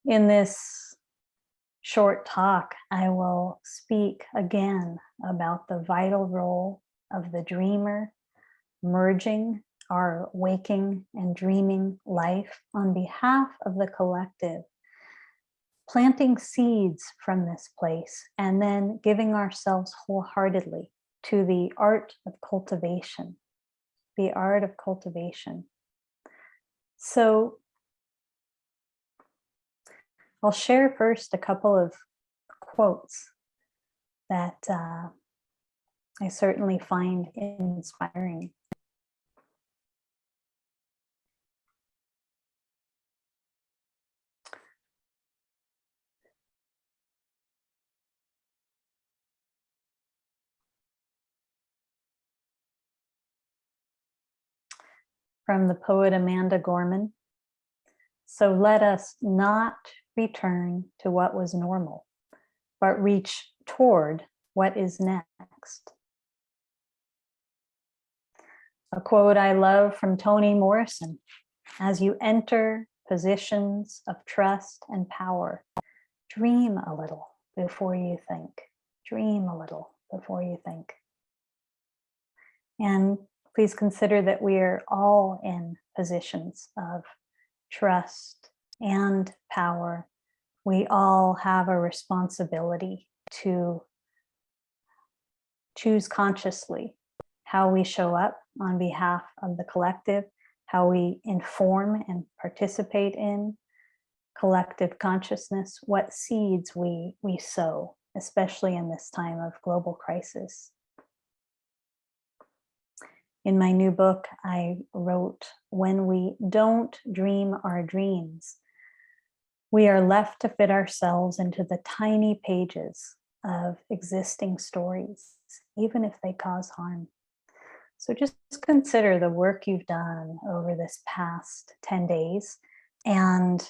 In this short talk, I will speak again about the vital role of the dreamer merging our waking and dreaming life on behalf of the collective, planting seeds from this place, and then giving ourselves wholeheartedly to the art of cultivation, the art of cultivation. So I'll share first a couple of quotes that I certainly find inspiring. From the poet Amanda Gorman. So let us not return to what was normal, but reach toward what is next. A quote I love from Toni Morrison: as you enter positions of trust and power, dream a little before you think. Dream a little before you think. And please consider that we are all in positions of trust and power. We all have a responsibility to choose consciously how we show up on behalf of the collective, how we inform and participate in collective consciousness, what seeds we sow, especially in this time of global crisis. In my new book, I wrote, when we don't dream our dreams, we are left to fit ourselves into the tiny pages of existing stories, even if they cause harm. So just consider the work you've done over this past 10 days and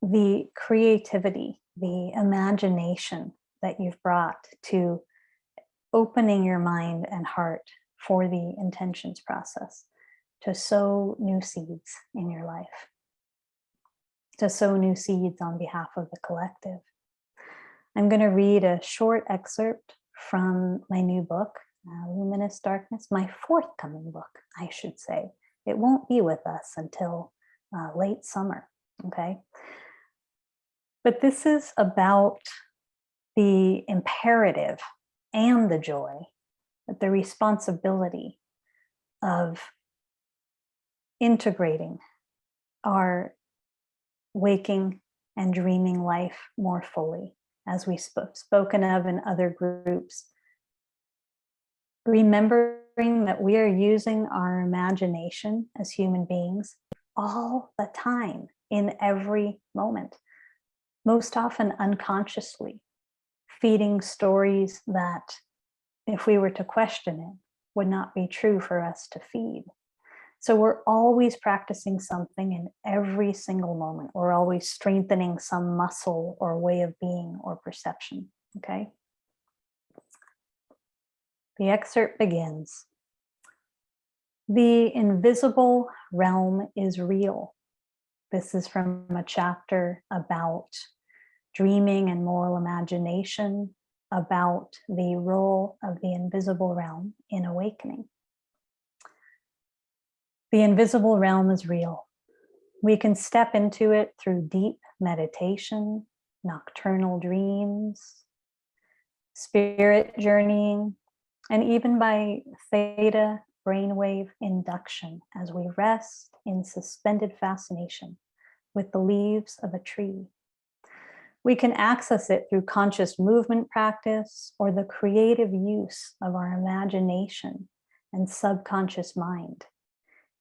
the creativity, the imagination that you've brought to opening your mind and heart for the intentions process, to sow new seeds in your life, to sow new seeds on behalf of the collective. I'm going to read a short excerpt from my new book, Luminous Darkness, my forthcoming book, I should say. It won't be with us until late summer, okay? But this is about the imperative and the joy, the responsibility of integrating our waking and dreaming life more fully, as we've spoken of in other groups. Remembering that we are using our imagination as human beings all the time, in every moment, most often unconsciously, feeding stories that, if we were to question it, would not be true for us to feed. So we're always practicing something in every single moment. We're always strengthening some muscle or way of being or perception, okay? The excerpt begins. The invisible realm is real. This is from a chapter about dreaming and moral imagination, about the role of the invisible realm in awakening. The invisible realm is real. We can step into it through deep meditation, nocturnal dreams, spirit journeying, and even by theta brainwave induction as we rest in suspended fascination with the leaves of a tree. We can access it through conscious movement practice or the creative use of our imagination and subconscious mind.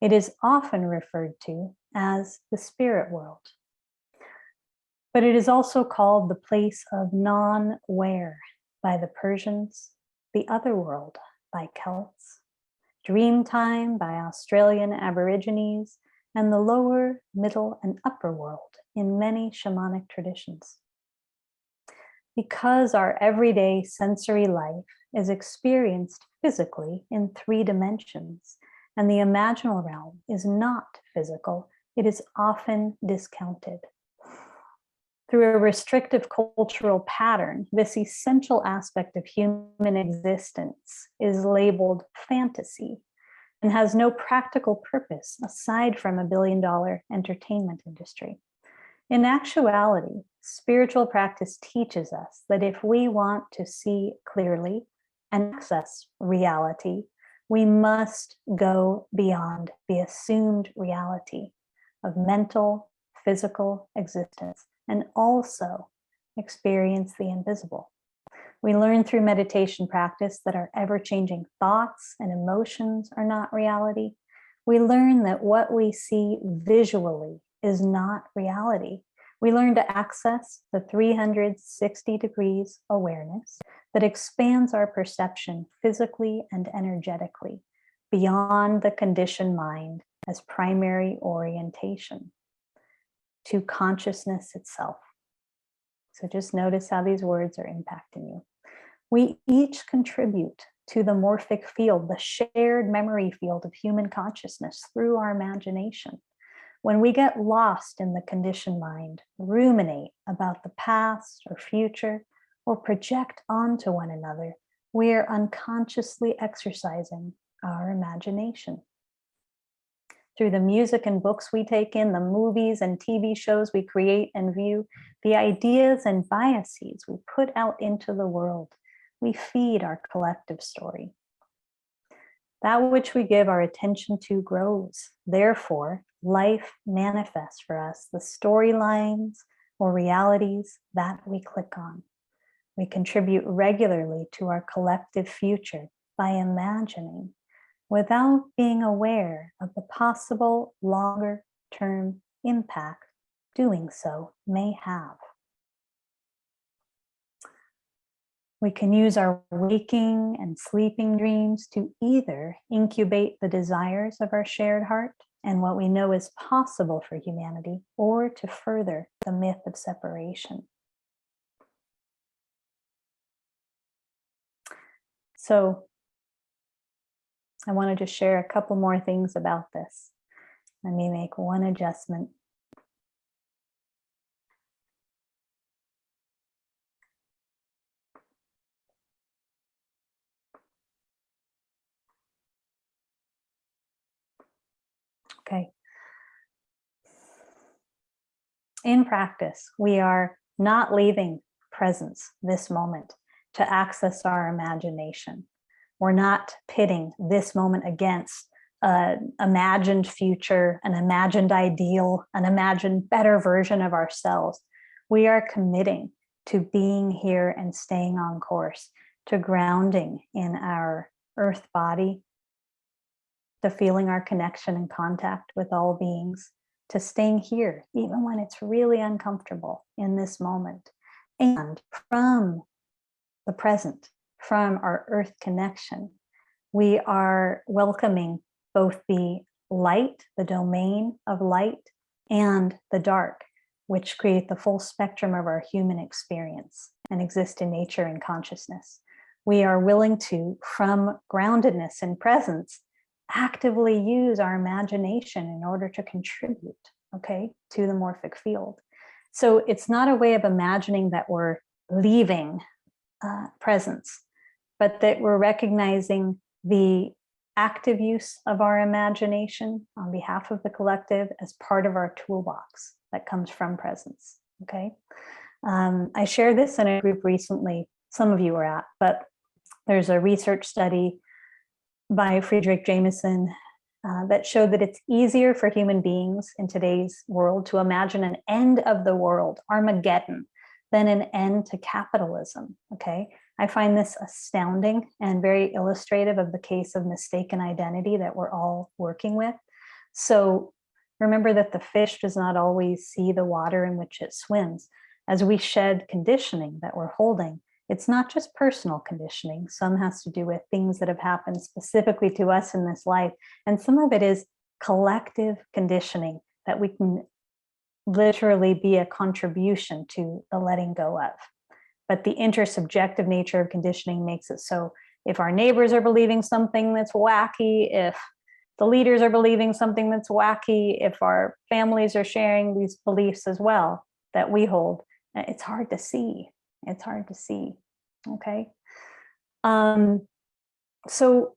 It is often referred to as the spirit world. But it is also called the place of non-where by the Persians, the other world by Celts, dreamtime by Australian Aborigines, and the lower, middle, and upper world in many shamanic traditions. Because our everyday sensory life is experienced physically in 3 dimensions, and the imaginal realm is not physical, it is often discounted. Through a restrictive cultural pattern, this essential aspect of human existence is labeled fantasy and has no practical purpose aside from a billion-dollar entertainment industry. In actuality, spiritual practice teaches us that if we want to see clearly and access reality, we must go beyond the assumed reality of mental, physical existence and also experience the invisible. We learn through meditation practice that our ever-changing thoughts and emotions are not reality. We learn that what we see visually is not reality. We learn to access the 360 degrees awareness that expands our perception physically and energetically beyond the conditioned mind as primary orientation to consciousness itself. So just notice how these words are impacting you. We each contribute to the morphic field, the shared memory field of human consciousness through our imagination. When we get lost in the conditioned mind, ruminate about the past or future, or project onto one another, we are unconsciously exercising our imagination. Through the music and books we take in, the movies and TV shows we create and view, the ideas and biases we put out into the world, we feed our collective story. That which we give our attention to grows. Therefore, life manifests for us the storylines or realities that we click on. We contribute regularly to our collective future by imagining without being aware of the possible longer-term impact doing so may have. We can use our waking and sleeping dreams to either incubate the desires of our shared heart and what we know is possible for humanity, or to further the myth of separation. So I wanted to share a couple more things about this. Let me make one adjustment. Okay. In practice, we are not leaving presence, this moment, to access our imagination. We're not pitting this moment against an imagined future, an imagined ideal, an imagined better version of ourselves. We are committing to being here and staying on course, to grounding in our earth body, to feeling our connection and contact with all beings, to staying here, even when it's really uncomfortable in this moment. And from the present, from our earth connection, we are welcoming both the light, the domain of light, and the dark, which create the full spectrum of our human experience and exist in nature and consciousness. We are willing to, from groundedness and presence, actively use our imagination in order to contribute, okay, to the morphic field. So it's not a way of imagining that we're leaving presence, but that we're recognizing the active use of our imagination on behalf of the collective as part of our toolbox that comes from presence, okay? I shared this in a group recently, some of you were at, but there's a research study by Friedrich Jameson that showed that it's easier for human beings in today's world to imagine an end of the world, Armageddon, than an end to capitalism, okay? I find this astounding and very illustrative of the case of mistaken identity that we're all working with. So remember that the fish does not always see the water in which it swims. As we shed conditioning that we're holding, it's not just personal conditioning. Some has to do with things that have happened specifically to us in this life. And some of it is collective conditioning that we can literally be a contribution to the letting go of. But the intersubjective nature of conditioning makes it so if our neighbors are believing something that's wacky, if the leaders are believing something that's wacky, if our families are sharing these beliefs as well that we hold, it's hard to see. It's hard to see. Okay. So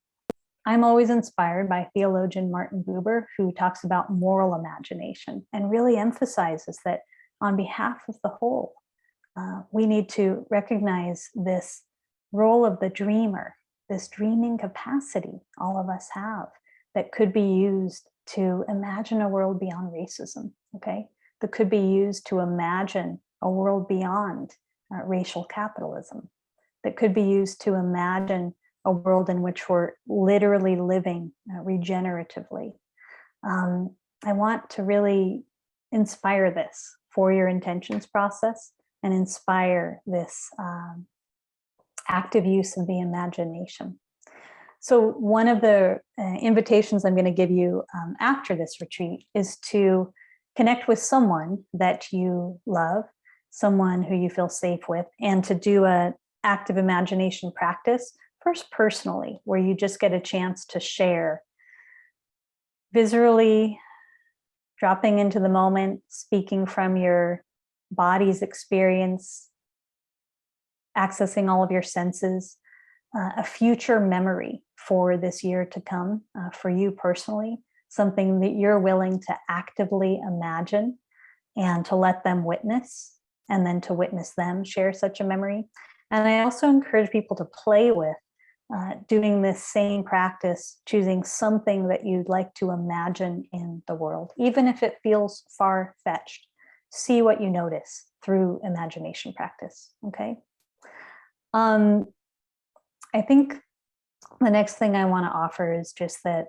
I'm always inspired by theologian Martin Buber, who talks about moral imagination and really emphasizes that on behalf of the whole, we need to recognize this role of the dreamer, this dreaming capacity all of us have that could be used to imagine a world beyond racism, okay? That could be used to imagine a world beyond racial capitalism, that could be used to imagine a world in which we're literally living regeneratively. I want to really inspire this for your intentions process and inspire this active use of the imagination. So one of the invitations I'm going to give you after this retreat is to connect with someone that you love, someone who you feel safe with, and to do an active imagination practice, first personally, where you just get a chance to share visually, dropping into the moment, speaking from your body's experience, accessing all of your senses, a future memory for this year to come, for you personally, something that you're willing to actively imagine and to let them witness, and then to witness them share such a memory. And I also encourage people to play with doing this same practice, choosing something that you'd like to imagine in the world, even if it feels far-fetched. See what you notice through imagination practice, okay? I think the next thing I want to offer is just that,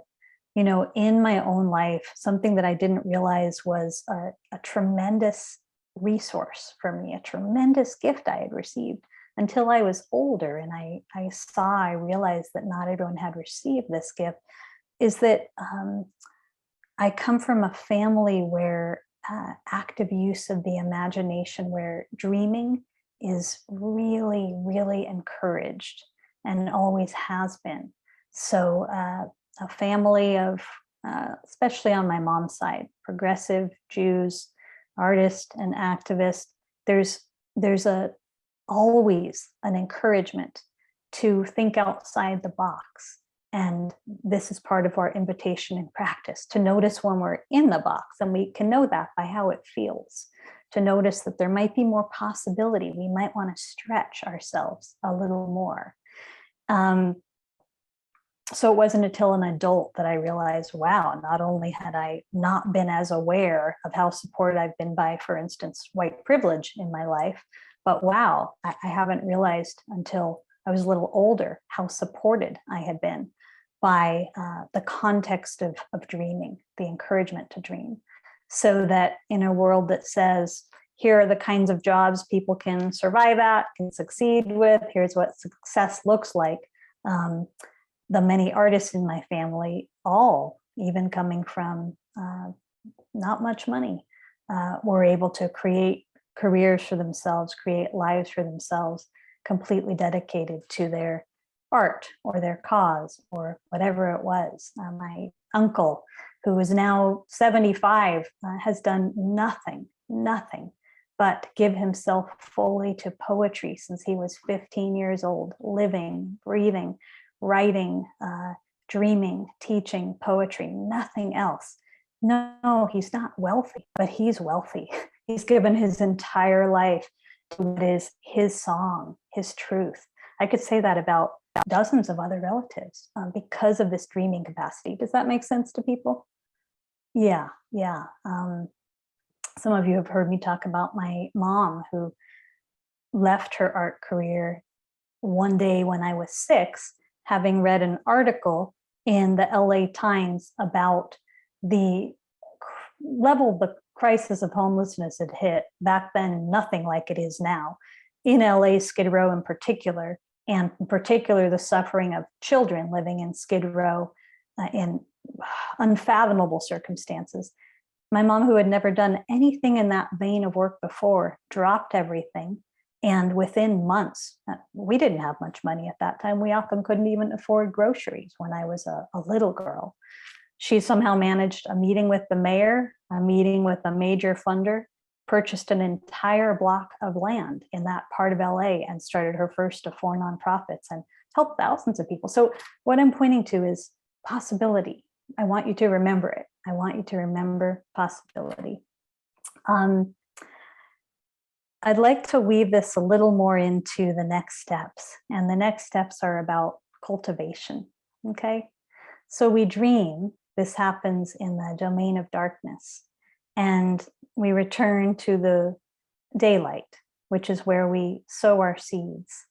you know, in my own life, something that I didn't realize was a tremendous resource for me, a tremendous gift I had received until I was older. And I realized that not everyone had received this gift, is that I come from a family where active use of the imagination, where dreaming is really, really encouraged and always has been. So a family of, especially on my mom's side, progressive Jews, artist and activist, there's always an encouragement to think outside the box. And this is part of our invitation in practice, to notice when we're in the box, and we can know that by how it feels, to notice that there might be more possibility. We might want to stretch ourselves a little more. So it wasn't until an adult that I realized, wow, not only had I not been as aware of how supported I've been by, for instance, white privilege in my life, but wow, I haven't realized until I was a little older how supported I had been by the context of dreaming, the encouragement to dream. So that in a world that says, here are the kinds of jobs people can survive at, can succeed with, here's what success looks like. The many artists in my family, all even coming from not much money, were able to create careers for themselves, create lives for themselves, completely dedicated to their art or their cause or whatever it was. My uncle, who is now 75, has done nothing but give himself fully to poetry since he was 15 years old, living, breathing, writing, dreaming, teaching poetry, nothing else. No, he's not wealthy, but he's wealthy. He's given his entire life to what is his song, his truth. I could say that about dozens of other relatives because of this dreaming capacity. Does that make sense to people? Yeah. Some of you have heard me talk about my mom, who left her art career one day when I was 6, having read an article in the LA Times about the level the crisis of homelessness had hit. Back then, nothing like it is now, in LA, Skid Row in particular, and in particular the suffering of children living in Skid Row in unfathomable circumstances. My mom, who had never done anything in that vein of work before, dropped everything. And within months, we didn't have much money at that time. We often couldn't even afford groceries when I was a little girl. She somehow managed a meeting with the mayor, a meeting with a major funder, purchased an entire block of land in that part of LA and started her first of 4 nonprofits and helped thousands of people. So what I'm pointing to is possibility. I want you to remember it. I want you to remember possibility. I'd like to weave this a little more into the next steps. And the next steps are about cultivation, okay? So we dream, this happens in the domain of darkness, and we return to the daylight, which is where we sow our seeds.